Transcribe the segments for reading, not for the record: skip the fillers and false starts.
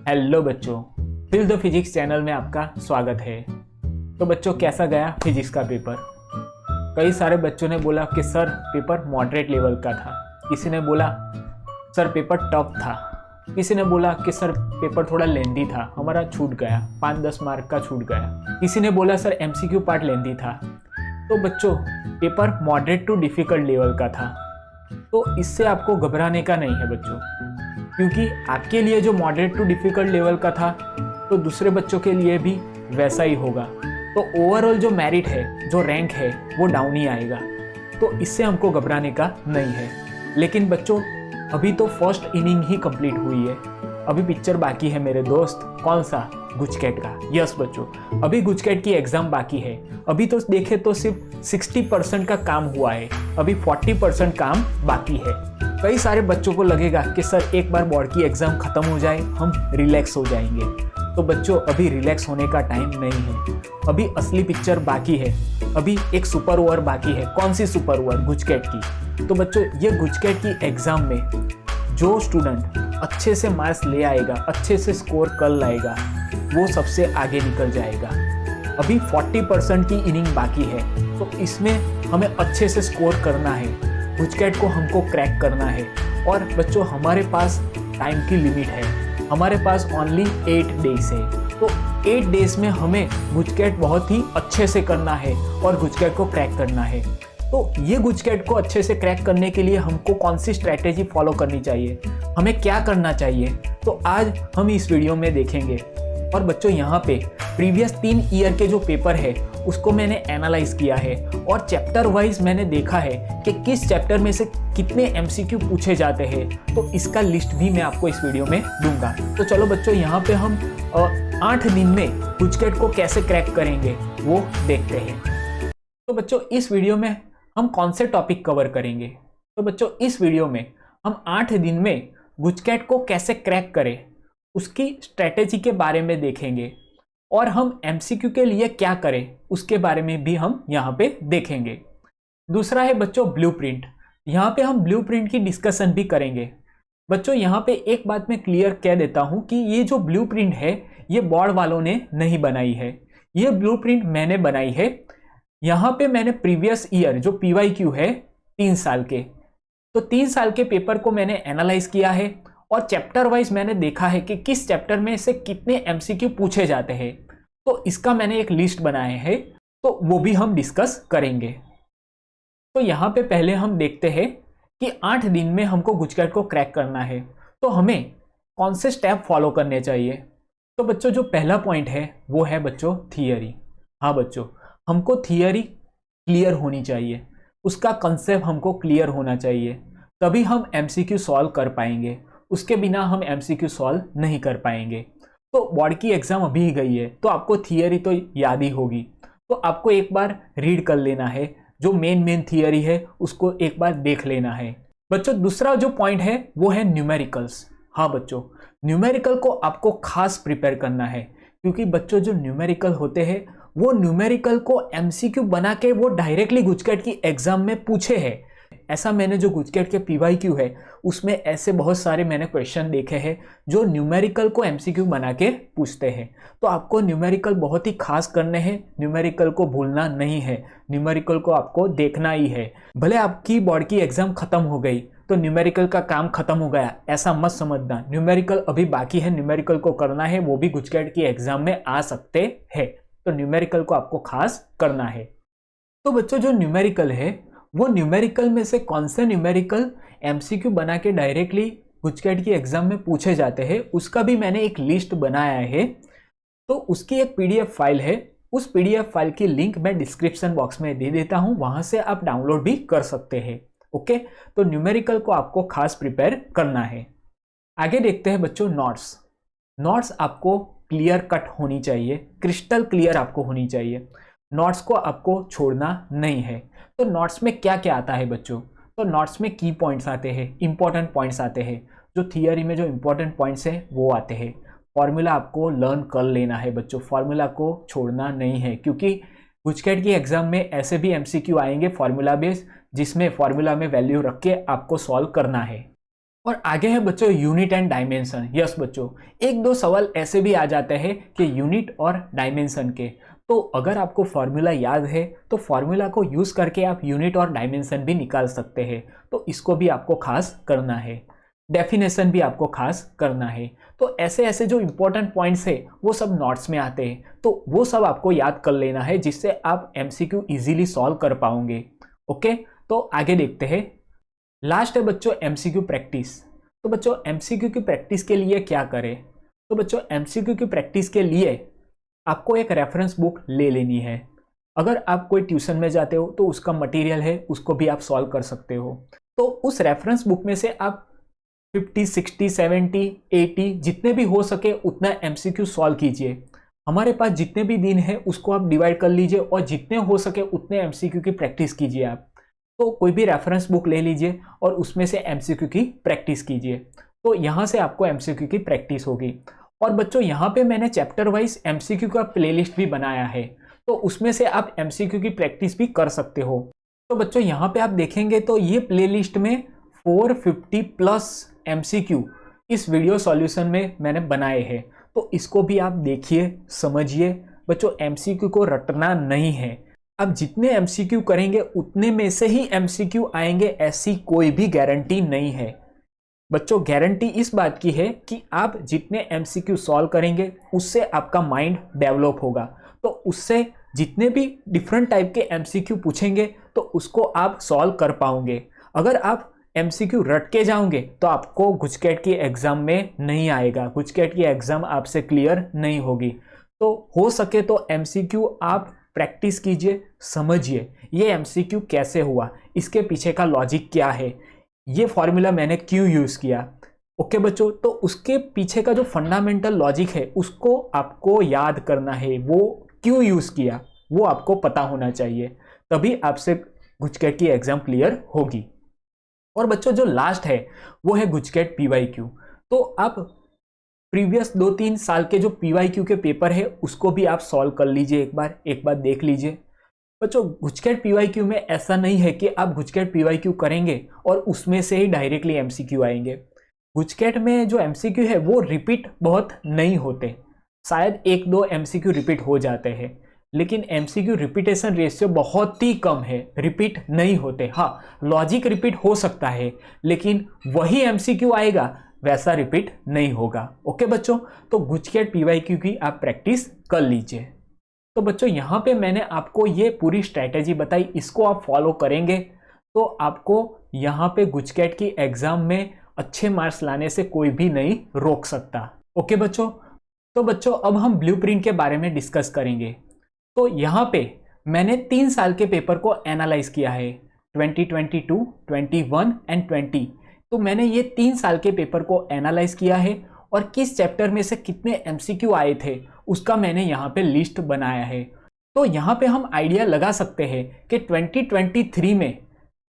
Hello बच्चों, fill the physics channel में आपका स्वागत है। तो बच्चों, कैसा गया फिजिक्स का पेपर? कई सारे बच्चों ने बोला कि सर पेपर मॉडरेट लेवल का था, किसी ने बोला सर पेपर टफ था, किसी ने बोला कि सर पेपर थोड़ा लेंदी था, हमारा छूट गया, 5-10 मार्क का छूट गया। किसी ने बोला सर एमसीक्यू पार्ट लेंदी था। तो बच्चों, paper moderate to difficult level का था, तो इससे आपको घबराने का नहीं है बच्चों, क्योंकि आपके लिए जो मॉडरेट टू डिफिकल्ट लेवल का था तो दूसरे बच्चों के लिए भी वैसा ही होगा। तो ओवरऑल जो मेरिट है, जो रैंक है, वो डाउन ही आएगा। तो इससे हमको घबराने का नहीं है। लेकिन बच्चों, अभी तो फर्स्ट इनिंग ही कंप्लीट हुई है, अभी पिक्चर बाकी है मेरे दोस्त। कौन सा? गुजकेट का। यस बच्चों, अभी गुजकेट की एग्जाम बाकी है। अभी तो देखे तो सिर्फ 60% का काम हुआ है, अभी 40% काम बाकी है। कई सारे बच्चों को लगेगा कि सर एक बार बोर्ड की एग्जाम खत्म हो जाए हम रिलैक्स हो जाएंगे। तो बच्चों, अभी रिलैक्स होने का टाइम नहीं है, अभी असली पिक्चर बाकी है। अभी एक सुपर ओवर बाकी है। कौन सी सुपर ओवर? गुजकेट की। तो बच्चों, ये गुजकेट की एग्जाम में जो स्टूडेंट अच्छे से मार्क्स ले आएगा, अच्छे से स्कोर कर लाएगा, वो सबसे आगे निकल जाएगा। अभी 40% की इनिंग बाकी है, तो इसमें हमें अच्छे से स्कोर करना है, गुजकेट को हमको क्रैक करना है। और बच्चों, हमारे पास टाइम की लिमिट है, हमारे पास ओनली 8 डेज है। तो 8 डेज में हमें गुजकेट बहुत ही अच्छे से करना है और गुजकेट को क्रैक करना है। तो ये गुजकेट को अच्छे से क्रैक करने के लिए हमको कौन सी स्ट्रैटेजी फॉलो करनी चाहिए, हमें क्या करना चाहिए, तो आज हम इस वीडियो में देखेंगे। और बच्चों, यहाँ पे प्रीवियस 3 ईयर के जो पेपर है उसको मैंने एनालाइज किया है और चैप्टर वाइज मैंने देखा है कि किस चैप्टर में से कितने एमसीक्यू पूछे जाते हैं। तो इसका लिस्ट भी मैं आपको इस वीडियो में दूंगा। तो चलो बच्चों, यहाँ पे हम 8 दिन में गुजकेट को कैसे क्रैक करेंगे वो देखते हैं। तो बच्चों, इस वीडियो में हम कौन से टॉपिक कवर करेंगे? तो बच्चों, इस वीडियो में हम 8 दिन में गुजकेट को कैसे क्रैक करें उसकी स्ट्रैटेजी के बारे में देखेंगे, और हम एमसीक्यू के लिए क्या करें उसके बारे में भी हम यहाँ पे देखेंगे। दूसरा है बच्चों ब्लूप्रिंट। यहाँ पे हम ब्लूप्रिंट की डिस्कशन भी करेंगे। बच्चों, यहाँ पे एक बात मैं क्लियर कह देता हूँ कि ये जो ब्लूप्रिंट है ये बोर्ड वालों ने नहीं बनाई है, ये ब्लूप्रिंट मैंने बनाई है। यहाँ पे मैंने प्रीवियस ईयर जो PYQ है 3 साल के, तो 3 साल के पेपर को मैंने एनालाइज किया है और चैप्टर वाइज मैंने देखा है कि किस चैप्टर में से कितने एमसीक्यू पूछे जाते हैं। तो इसका मैंने एक लिस्ट बनाया है, तो वो भी हम डिस्कस करेंगे। तो यहाँ पे पहले हम देखते हैं कि 8 दिन में हमको गुजकेट को क्रैक करना है, तो हमें कौन से स्टेप फॉलो करने चाहिए। तो बच्चों, जो पहला पॉइंट है वो है बच्चों थियरी। हाँ बच्चों, हमको थियरी क्लियर होनी चाहिए, उसका कंसेप्ट हमको क्लियर होना चाहिए, तभी हम एमसीक्यू सॉल्व कर पाएंगे। उसके बिना हम एमसीक्यू सॉल्व नहीं कर पाएंगे। तो बोर्ड की एग्जाम अभी ही गई है, तो आपको थियरी तो याद ही होगी, तो आपको एक बार रीड कर लेना है, जो मेन थियरी है उसको एक बार देख लेना है। बच्चों, दूसरा जो पॉइंट है वो है न्यूमेरिकल्स। हाँ बच्चों, न्यूमेरिकल को आपको खास प्रिपेयर करना है, क्योंकि बच्चों जो न्यूमेरिकल होते हैं वो न्यूमेरिकल को एमसीक्यू बना के वो डायरेक्टली गुजकेट की एग्जाम में पूछे हैं। ऐसा मैंने जो गुजकेट के PYQ है उसमें ऐसे बहुत सारे मैंने क्वेश्चन देखे हैं जो न्यूमेरिकल को एमसीक्यू बना के पूछते हैं। तो आपको न्यूमेरिकल बहुत ही खास करने हैं, न्यूमेरिकल को भूलना नहीं है, न्यूमेरिकल को आपको देखना ही है। भले आपकी बोर्ड की एग्जाम खत्म हो गई तो न्यूमेरिकल का काम खत्म हो गया, ऐसा मत समझना, न्यूमेरिकल अभी बाकी है, न्यूमेरिकल को करना है, वो भी गुजकेट की एग्जाम में आ सकते हैं। तो न्यूमेरिकल को आपको खास करना है। तो बच्चों, जो न्यूमेरिकल है वो न्यूमेरिकल में से कौन से न्यूमेरिकल एमसीक्यू बना के डायरेक्टली गुजकेट की एग्जाम में पूछे जाते हैं उसका भी मैंने एक लिस्ट बनाया है। तो उसकी एक PDF फाइल है, उस PDF फाइल की लिंक मैं डिस्क्रिप्शन बॉक्स में दे देता हूं, वहां से आप डाउनलोड भी कर सकते हैं। ओके, तो न्यूमेरिकल को आपको खास प्रिपेयर करना है। आगे देखते हैं बच्चों नोट्स। नोट्स आपको क्लियर कट होनी चाहिए, क्रिस्टल क्लियर आपको होनी चाहिए, नोट्स को आपको छोड़ना नहीं है। तो नोट्स में क्या क्या आता है बच्चों? तो नोट्स में की पॉइंट्स आते हैं, इंपॉर्टेंट पॉइंट्स आते हैं, जो थियरी में जो इंपॉर्टेंट पॉइंट्स हैं वो आते हैं। फॉर्मूला आपको लर्न कर लेना है बच्चों, फॉर्मूला को छोड़ना नहीं है, क्योंकि गुजकेट की एग्जाम में ऐसे भी एमसीक्यू आएंगे फॉर्मूला बेस्ड, जिसमें फॉर्मूला में वैल्यू रख के आपको सॉल्व करना है। और आगे है बच्चों यूनिट एंड डायमेंशन। यस बच्चों, एक दो सवाल ऐसे भी आ जाते हैं कि यूनिट और डायमेंशन के, तो अगर आपको फॉर्मूला याद है तो फॉर्मूला को यूज करके आप यूनिट और डायमेंशन भी निकाल सकते हैं, तो इसको भी आपको खास करना है। डेफिनेशन भी आपको खास करना है। तो ऐसे ऐसे जो इंपॉर्टेंट पॉइंट्स है वो सब नोट्स में आते हैं, तो वो सब आपको याद कर लेना है जिससे आप एमसीक्यू इजीली सॉल्व कर पाओगे। ओके, तो आगे देखते हैं। लास्ट है बच्चों एमसीक्यू प्रैक्टिस। तो बच्चों एमसीक्यू की प्रैक्टिस के लिए क्या करें? तो बच्चों एमसीक्यू की प्रैक्टिस के लिए आपको एक रेफरेंस बुक ले लेनी है। अगर आप कोई ट्यूशन में जाते हो तो उसका मटेरियल है, उसको भी आप सॉल्व कर सकते हो। तो उस रेफरेंस बुक में से आप 50, 60, 70, 80 जितने भी हो सके उतना एमसीक्यू सॉल्व कीजिए। हमारे पास जितने भी दिन है उसको आप डिवाइड कर लीजिए और जितने हो सके उतने एमसीक्यू की प्रैक्टिस कीजिए आप। तो कोई भी रेफरेंस बुक ले लीजिए और उसमें से एमसीक्यू की प्रैक्टिस कीजिए, तो यहाँ से आपको एमसीक्यू की प्रैक्टिस होगी। और बच्चों यहाँ पे मैंने चैप्टर वाइज एमसीक्यू का प्लेलिस्ट भी बनाया है, तो उसमें से आप एमसीक्यू की प्रैक्टिस भी कर सकते हो। तो बच्चों यहाँ पे आप देखेंगे तो ये प्लेलिस्ट में 450 प्लस एमसीक्यू इस वीडियो सॉल्यूशन में मैंने बनाए हैं, तो इसको भी आप देखिए, समझिए। बच्चों एमसीक्यू को रटना नहीं है, अब जितने एमसीक्यू करेंगे उतने में से ही एमसीक्यू आएंगे, ऐसी कोई भी गारंटी नहीं है। बच्चों गारंटी इस बात की है कि आप जितने एमसीक्यू सॉल्व करेंगे उससे आपका माइंड डेवलप होगा, तो उससे जितने भी डिफरेंट टाइप के एमसीक्यू पूछेंगे तो उसको आप सॉल्व कर पाओगे। अगर आप एमसीक्यू रट के जाओगे तो आपको गुजकेट की एग्जाम में नहीं आएगा, गुजकेट की एग्जाम आपसे क्लियर नहीं होगी। तो हो सके तो एमसीक्यू आप प्रैक्टिस कीजिए, समझिए ये एमसीक्यू कैसे हुआ, इसके पीछे का लॉजिक क्या है, ये फॉर्मूला मैंने क्यों यूज किया। ओके बच्चों, तो उसके पीछे का जो फंडामेंटल लॉजिक है उसको आपको याद करना है, वो क्यों यूज किया वो आपको पता होना चाहिए, तभी आपसे गुजकेट की एग्जाम क्लियर होगी। और बच्चों जो लास्ट है वो है गुजकेट पीवाईक्यू। तो आप प्रीवियस 2-3 साल के जो पीवाईक्यू के पेपर है उसको भी आप सॉल्व कर लीजिए, एक बार देख लीजिए। बच्चों गुजकेट पीवाईक्यू में ऐसा नहीं है कि आप गुजकेट पीवाईक्यू करेंगे और उसमें से ही डायरेक्टली एमसीक्यू आएंगे। गुजकेट में जो एमसीक्यू है वो रिपीट बहुत नहीं होते, शायद 1-2 एमसीक्यू रिपीट हो जाते हैं, लेकिन एमसीक्यू रिपीटेशन रेशियो बहुत ही कम है, रिपीट नहीं होते। हाँ, लॉजिक रिपीट हो सकता है लेकिन वही एमसीक्यू आएगा वैसा रिपीट नहीं होगा। ओके बच्चों, तो गुजकेट पीवाईक्यू की आप प्रैक्टिस कर लीजिए। तो बच्चों यहाँ पे मैंने आपको ये पूरी स्ट्रैटेजी बताई, इसको आप फॉलो करेंगे तो आपको यहाँ पे गुजकेट की एग्जाम में अच्छे मार्क्स लाने से कोई भी नहीं रोक सकता। ओके बच्चों, तो बच्चों अब हम ब्लूप्रिंट के बारे में डिस्कस करेंगे। तो यहाँ पे मैंने 3 साल के पेपर को एनालाइज किया है, 2022, 21 एंड 20। तो मैंने ये 3 साल के पेपर को एनालाइज किया है और किस चैप्टर में से कितने एमसीक्यू आए थे उसका मैंने यहाँ पे लिस्ट बनाया है। तो यहाँ पे हम आइडिया लगा सकते हैं कि 2023 में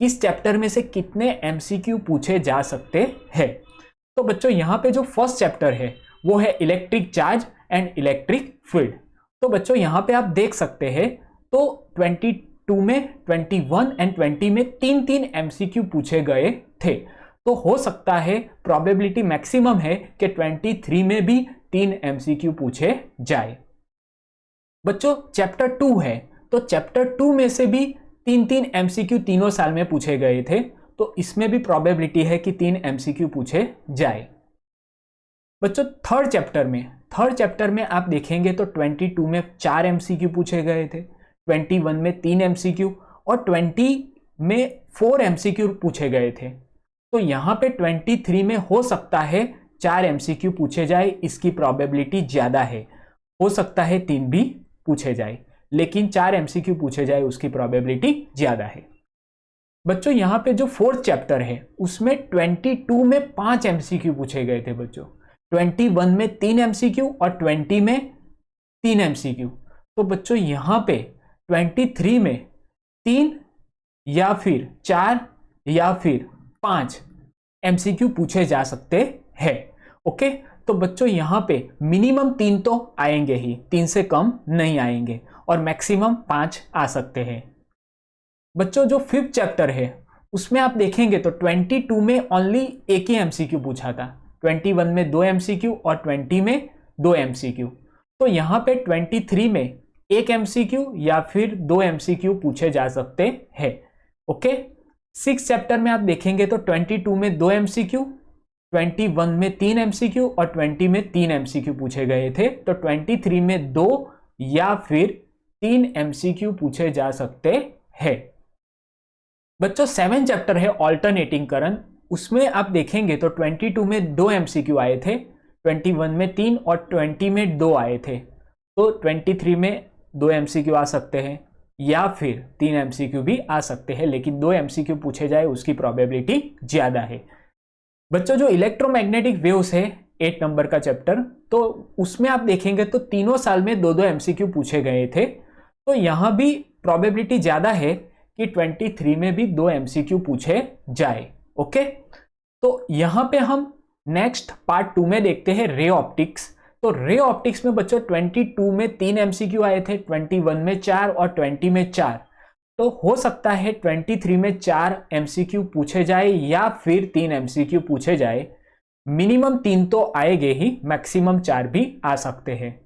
इस चैप्टर में से कितने एमसीक्यू पूछे जा सकते हैं। तो बच्चों यहाँ पे जो फर्स्ट चैप्टर है वो है electric charge and electric field. तो बच्चों यहाँ पे आप देख सकते हैं, तो 22 में, 21 एंड 20 में 3-3 एमसीक्यू पूछे गए थे। तो हो सकता है, प्रोबेबिलिटी मैक्सिमम है कि 23 में भी 3 एमसीक्यू पूछे जाए। बच्चों चैप्टर 2 है, तो चैप्टर 2 में से भी 3-3 एमसीक्यू तीनों साल में पूछे गए थे, तो इसमें भी प्रोबेबिलिटी है कि 3 एमसीक्यू पूछे जाए। बच्चों थर्ड चैप्टर में आप देखेंगे तो 22 में 4 एमसीक्यू पूछे गए थे, 21 में 3 एमसीक्यू और 20 में 4 एमसीक्यू पूछे गए थे। तो यहाँ पे 23 में हो सकता है 4 एमसीक्यू पूछे जाए, इसकी प्रोबेबिलिटी ज़्यादा है। हो सकता है 3 भी पूछे जाए, लेकिन 4 एमसीक्यू पूछे जाए उसकी प्रोबेबिलिटी ज़्यादा है। बच्चों यहाँ पे जो फोर्थ चैप्टर है उसमें 22 में 5 एमसीक्यू पूछे गए थे बच्चों, 21 में 3 एमसीक्यू और 20 में 3 एमसीक्यू। तो बच्चों यहाँ पे 23 में 3 या फिर 4 या फिर 5 एमसीक्यू पूछे जा सकते हैं। ओके, तो बच्चों यहाँ पे मिनिमम 3 तो आएंगे ही, 3 से कम नहीं आएंगे और मैक्सिमम 5 आ सकते हैं। बच्चों जो फिफ्थ चैप्टर है उसमें आप देखेंगे तो 22 में ओनली एक ही एमसीक्यू पूछा था, 21 में 2 एमसीक्यू और 20 में 2 एमसीक्यू। तो यहाँ पे 23 में एक एमसीक्यू या फिर 2 एमसीक्यू पूछे जा सकते हैं। ओके, 6 चैप्टर में आप देखेंगे तो 22 में 2 एमसीक्यू, 21 में 3 एमसीक्यू और 20 में 3 एमसीक्यू पूछे गए थे। तो 23 में 2 या फिर 3 एमसीक्यू पूछे जा सकते हैं। बच्चों 7 चैप्टर है ऑल्टरनेटिंग करंट, उसमें आप देखेंगे तो 22 में 2 एमसीक्यू आए थे, 21 में 3 और 20 में 2 आए थे। तो 23 में 2 एमसीक्यू आ सकते हैं या फिर 3 एमसीक्यू भी आ सकते हैं, लेकिन 2 एमसीक्यू पूछे जाए उसकी प्रोबेबिलिटी ज्यादा है। बच्चों जो इलेक्ट्रोमैग्नेटिक वेव्स है 8 नंबर का चैप्टर, तो उसमें आप देखेंगे तो तीनों साल में 2-2 एमसीक्यू पूछे गए थे। तो यहां भी प्रोबेबिलिटी ज्यादा है कि 23 में भी 2 एमसीक्यू पूछे जाए। ओके, तो यहां पे हम नेक्स्ट पार्ट 2 में देखते हैं रे ऑप्टिक्स। तो रे ऑप्टिक्स में बच्चों 22 में 3 एमसीक्यू आए थे, 21 में 4 और 20 में 4। तो हो सकता है 23 में 4 एमसीक्यू पूछे जाए या फिर 3 एमसीक्यू पूछे जाए। मिनिमम 3 तो आएंगे ही, मैक्सिमम 4 भी आ सकते हैं।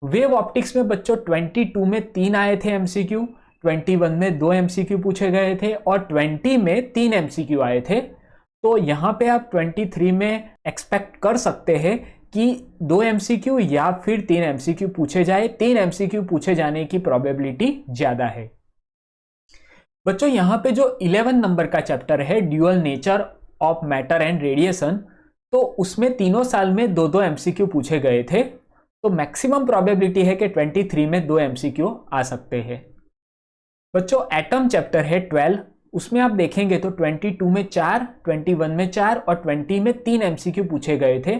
वेव ऑप्टिक्स में बच्चों 22 में 3 आए थे एमसीक्यू, 21 में 2 एमसीक्यू पूछे गए थे और 20 में 3 एमसीक्यू आए थे। तो यहां पे आप 23 में एक्सपेक्ट कर सकते हैं कि 2 एमसीक्यू या फिर 3 एमसीक्यू पूछे जाए। 3 एमसीक्यू पूछे जाने की प्रोबेबिलिटी ज्यादा है। बच्चों यहां पे जो 11 नंबर का चैप्टर है dual nature of matter and radiation, तो उसमें तीनों साल में 2-2 एमसीक्यू पूछे गए थे। तो मैक्सिमम प्रोबेबिलिटी है कि 23 में 2 एमसीक्यू आ सकते हैं। बच्चों एटम चैप्टर है 12, उसमें आप देखेंगे तो 22 में 4, 21 में 4 और 20 में 3 एमसीक्यू पूछे गए थे।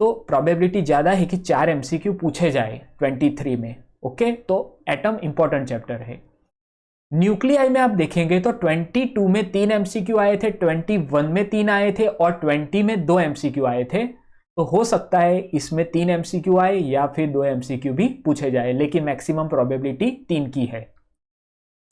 तो प्रोबेबिलिटी ज्यादा है कि 4 एमसीक्यू पूछे जाए 23 में। ओके, तो एटम इंपॉर्टेंट चैप्टर है। न्यूक्लियाई में आप देखेंगे तो 22 में 3 एमसीक्यू आए थे, 21 में 3 आए थे और 20 में 2 एमसीक्यू आए थे। तो हो सकता है इसमें 3 एमसीक्यू आए या फिर 2 एमसीक्यू भी पूछे जाए, लेकिन मैक्सिमम प्रोबेबिलिटी 3 की है।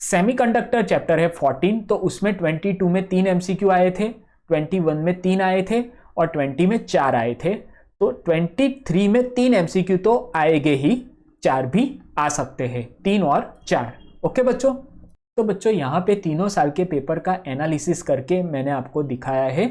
सेमीकंडक्टर चैप्टर है 14, तो उसमें 22 में 3 एमसीक्यू आए थे, 21 में 3 आए थे और 20 में 4 आए थे। तो 23 में 3 एमसीक्यू तो आएंगे ही, 4 भी आ सकते हैं, 3 और 4। ओके बच्चों, तो बच्चों यहाँ पे तीनों साल के पेपर का एनालिसिस करके मैंने आपको दिखाया है।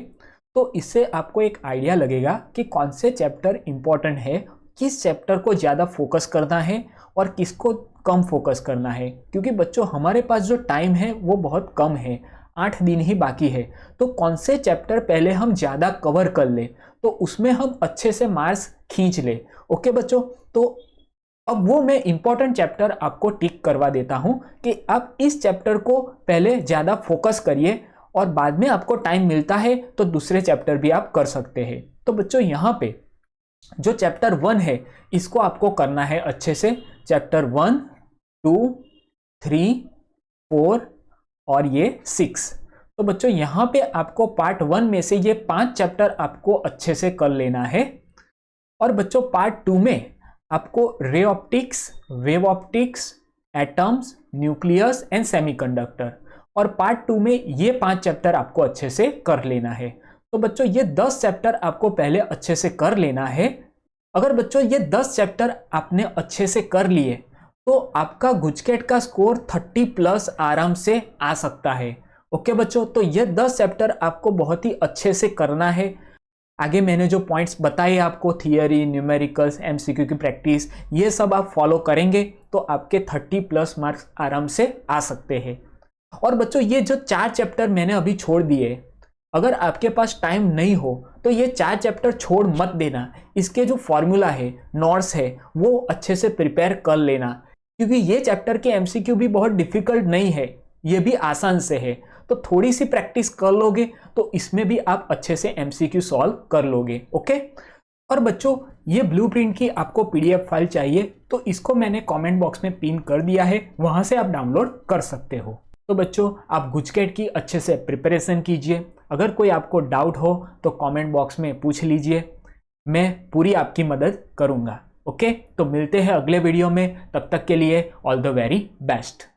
तो इससे आपको एक आइडिया लगेगा कि कौन से चैप्टर इंपॉर्टेंट है, किस चैप्टर को ज़्यादा फोकस करना है और किसको कम फोकस करना है। क्योंकि बच्चों हमारे पास जो टाइम है वो बहुत कम है, 8 दिन ही बाकी है। तो कौन से चैप्टर पहले हम ज़्यादा कवर कर ले तो उसमें हम अच्छे से मार्क्स खींच ले। ओके बच्चों, तो अब वो मैं इंपॉर्टेंट चैप्टर आपको टिक करवा देता हूं कि आप इस चैप्टर को पहले ज़्यादा फोकस करिए और बाद में आपको टाइम मिलता है तो दूसरे चैप्टर भी आप कर सकते हैं। तो बच्चों यहाँ पे जो चैप्टर 1 है इसको आपको करना है अच्छे से। चैप्टर 1, 2, 3, 4 और ये 6। तो बच्चों यहाँ पे आपको पार्ट 1 में से ये 5 चैप्टर आपको अच्छे से कर लेना है। और बच्चों पार्ट 2 में आपको ray optics, wave optics, atoms, nucleus and semiconductor, और पार्ट 2 में ये 5 चैप्टर आपको अच्छे से कर लेना है। तो बच्चों ये 10 चैप्टर आपको पहले अच्छे से कर लेना है। अगर बच्चों ये 10 चैप्टर आपने अच्छे से कर लिए तो आपका गुजकेट का स्कोर 30+ आराम से आ सकता है। ओके बच्चों, तो ये 10 चैप्टर आपको बहुत ही अच्छे से करना है। आगे मैंने जो पॉइंट्स बताए आपको, थियरी, न्यूमेरिकल्स, एमसीक्यू की प्रैक्टिस, ये सब आप फॉलो करेंगे तो आपके 30+ मार्क्स आराम से आ सकते हैं। और बच्चों ये जो 4 चैप्टर मैंने अभी छोड़ दिए, अगर आपके पास टाइम नहीं हो तो ये 4 चैप्टर छोड़ मत देना। इसके जो फॉर्मूला है, नोट्स है, वो अच्छे से प्रिपेयर कर लेना, क्योंकि ये चैप्टर के एमसीक्यू भी बहुत डिफिकल्ट नहीं है, ये भी आसान से है। तो थोड़ी सी प्रैक्टिस कर लोगे तो इसमें भी आप अच्छे से एमसीक्यू सॉल्व कर लोगे। ओके, और बच्चों ये ब्लूप्रिंट की आपको पीडीएफ फाइल चाहिए तो इसको मैंने कमेंट बॉक्स में पिन कर दिया है, वहां से आप डाउनलोड कर सकते हो। तो बच्चों आप गुजकेट की अच्छे से प्रिपरेशन कीजिए। अगर कोई आपको डाउट हो तो कमेंट बॉक्स में पूछ लीजिए, मैं पूरी आपकी मदद करूंगा। ओके, तो मिलते हैं अगले वीडियो में, तब तक के लिए ऑल द वेरी बेस्ट।